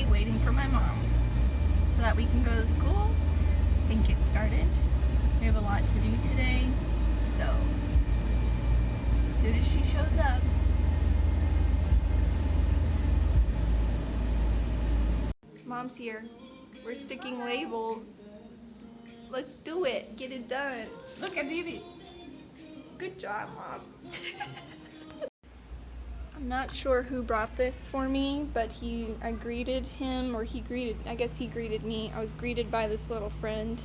today waiting for my mom so that we can go to school and get started. We have a lot to do today, so as soon as she shows up. Mom's here. We're sticking labels. Let's do it. Get it done. Look, I did it. Good job, Mom. I'm not sure who brought this for me, but I greeted him, or I guess he greeted me. I was greeted by this little friend.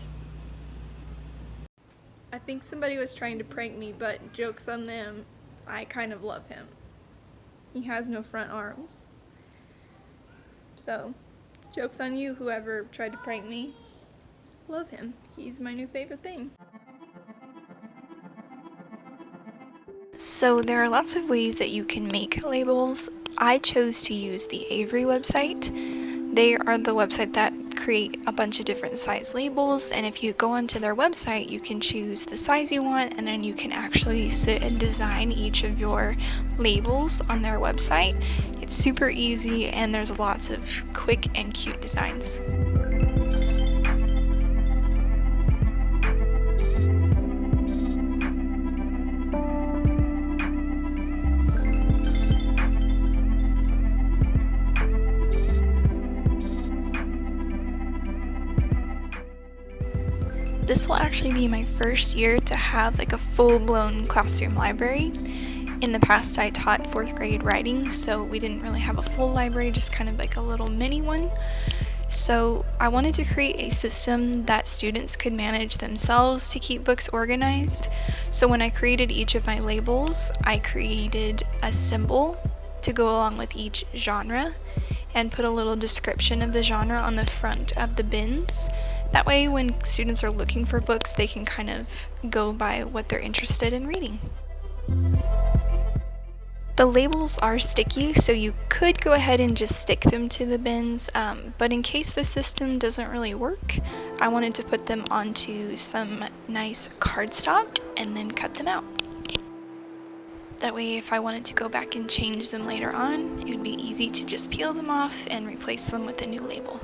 I think somebody was trying to prank me, but joke's on them. I kind of love him. He has no front arms. So, joke's on you, whoever tried to prank me. Love him. He's my new favorite thing. So there are lots of ways that you can make labels. I chose to use the Avery website. They are the website that create a bunch of different size labels, and if you go onto their website, you can choose the size you want, and then you can actually sit and design each of your labels on their website. It's super easy, and there's lots of quick and cute designs. This will actually be my first year to have like a full-blown classroom library. In the past I taught 4th grade writing, so we didn't really have a full library, just kind of like a little mini one. So I wanted to create a system that students could manage themselves to keep books organized. So when I created each of my labels, I created a symbol to go along with each genre and put a little description of the genre on the front of the bins. That way when students are looking for books, they can kind of go by what they're interested in reading. The labels are sticky, so you could go ahead and just stick them to the bins, but in case the system doesn't really work, I wanted to put them onto some nice cardstock and then cut them out. That way if I wanted to go back and change them later on, it would be easy to just peel them off and replace them with a new label.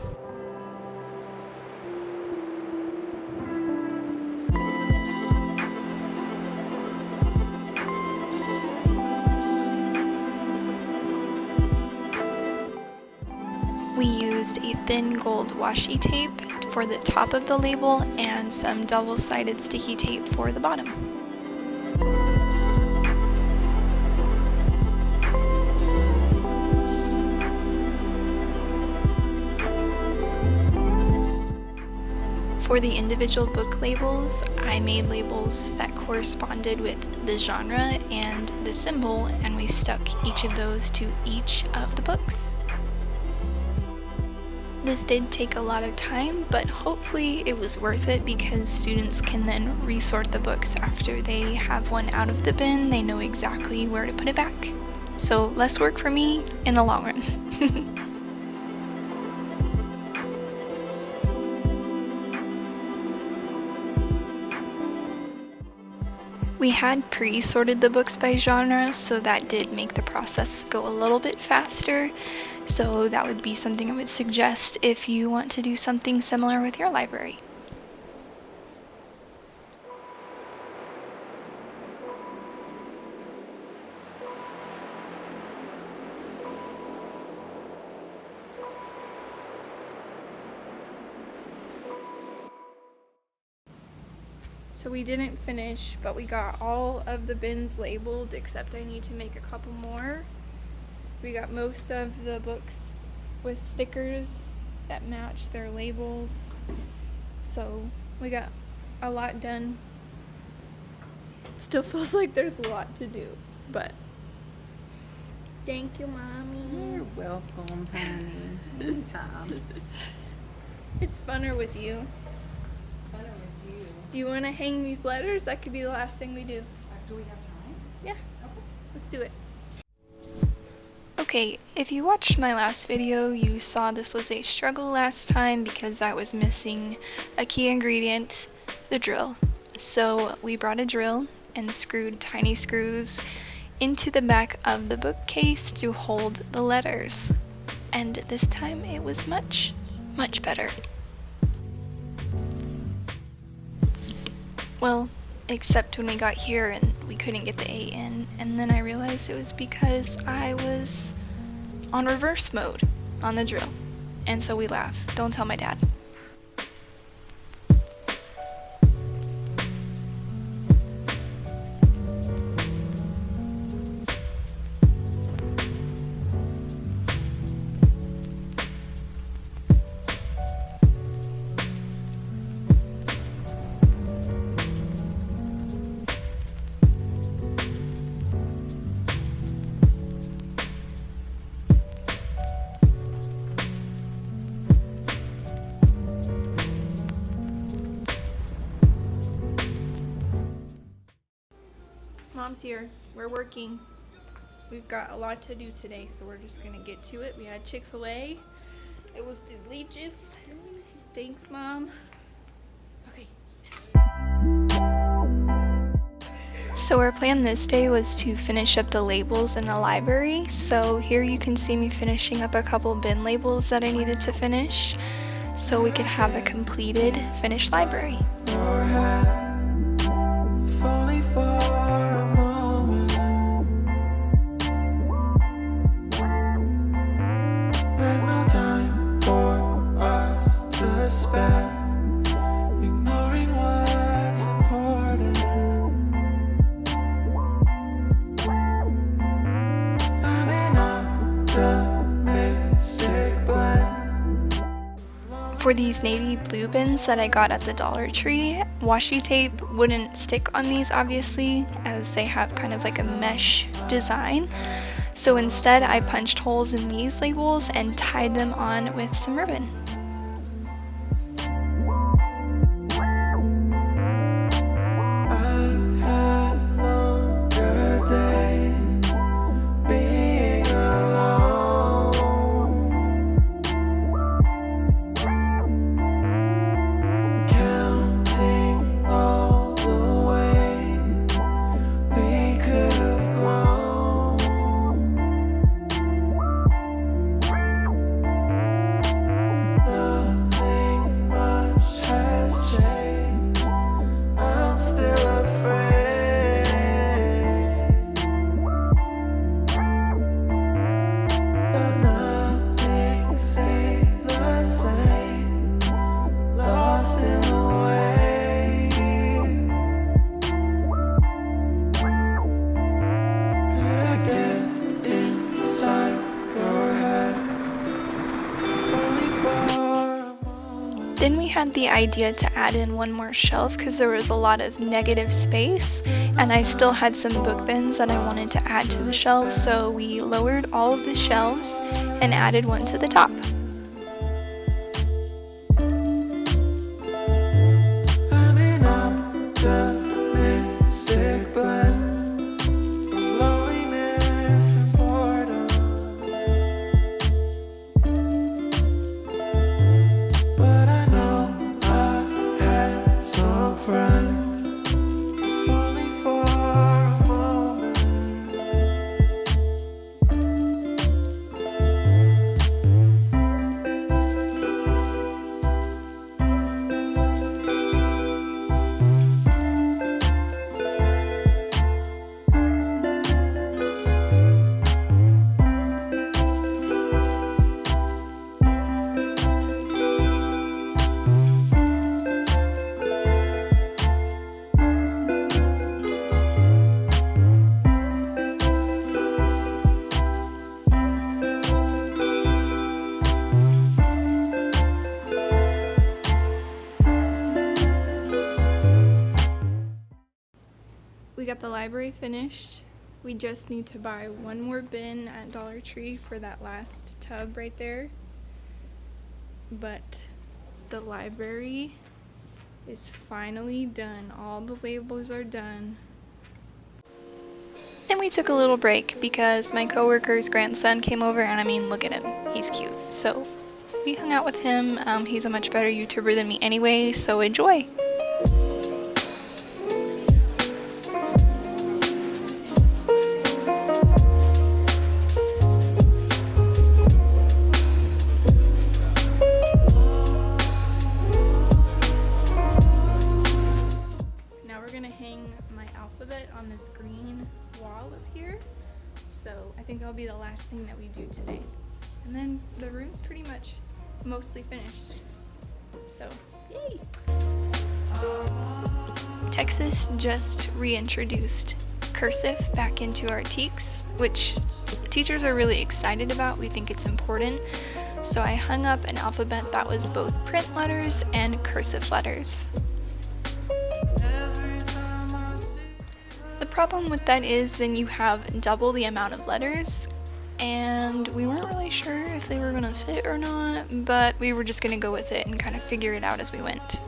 We used a thin gold washi tape for the top of the label and some double-sided sticky tape for the bottom. For the individual book labels, I made labels that corresponded with the genre and the symbol, and we stuck each of those to each of the books. This did take a lot of time, but hopefully it was worth it because students can then resort the books after they have one out of the bin. They know exactly where to put it back. So less work for me in the long run. We had pre-sorted the books by genre, so that did make the process go a little bit faster. So that would be something I would suggest if you want to do something similar with your library. So we didn't finish, but we got all of the bins labeled, except I need to make a couple more. We got most of the books with stickers that match their labels. So we got a lot done. It still feels like there's a lot to do, but thank you, Mommy. You're welcome, honey. Anytime. It's funner with you. Better with you. Do you want to hang these letters? That could be the last thing we do. Do we have time? Yeah, let's do it. Okay, if you watched my last video, you saw this was a struggle last time because I was missing a key ingredient, the drill. So we brought a drill and screwed tiny screws into the back of the bookcase to hold the letters. and this time it was much, much better. Well, except when we got here and we couldn't get the A in, and then I realized it was because I was on reverse mode on the drill, and so we laugh. Don't tell my dad. Mom's here. We're working. We've got a lot to do today, so we're just gonna get to it. We had Chick-fil-A. It was delicious. Thanks, Mom. Okay. So our plan this day was to finish up the labels in the library. So here you can see me finishing up a couple bin labels that I needed to finish so we could have a completed, finished library. For these navy blue bins that I got at the Dollar Tree, washi tape wouldn't stick on these obviously, as they have kind of like a mesh design. So instead I punched holes in these labels and tied them on with some ribbon. Then we had the idea to add in one more shelf because there was a lot of negative space, and I still had some book bins that I wanted to add to the shelves, so we lowered all of the shelves and added one to the top. We got the library finished. We just need to buy one more bin at Dollar Tree for that last tub right there. But the library is finally done. All the labels are done. Then we took a little break because my coworker's grandson came over, and I mean, look at him, he's cute. So we hung out with him. He's a much better YouTuber than me anyway, so enjoy. the room's pretty much mostly finished. So, yay! Texas just reintroduced cursive back into our TEKS, which teachers are really excited about. We think it's important. So I hung up an alphabet that was both print letters and cursive letters. The problem with that is then you have double the amount of letters, and we weren't really sure if they were going to fit or not, but we were just going to go with it and kind of figure it out as we went.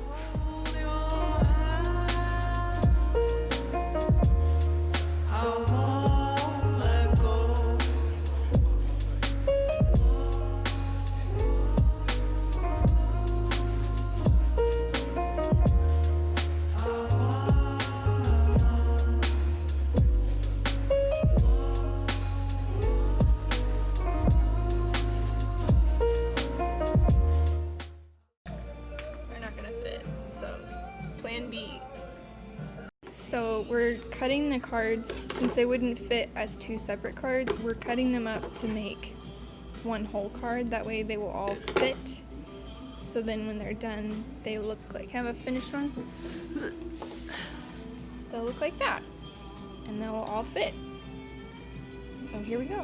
They're not gonna fit, so plan B. So we're cutting the cards, since they wouldn't fit as two separate cards, we're cutting them up to make one whole card. That way they will all fit. So then when they're done, they look like, have a finished one? They'll look like that. And they'll all fit. So here we go.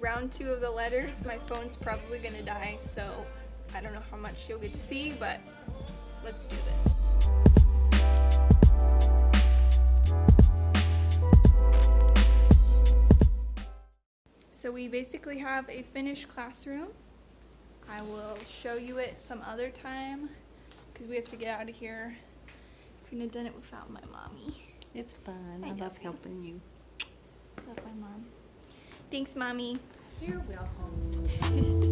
Round 2 of the letters. My phone's probably gonna die, so I don't know how much you'll get to see, but let's do this. So we basically have a finished classroom. I will show you it some other time because we have to get out of here. Couldn't have done it without my mommy. It's fun. I I love love you. helping you. Love my mom. Thanks, mommy. You're welcome.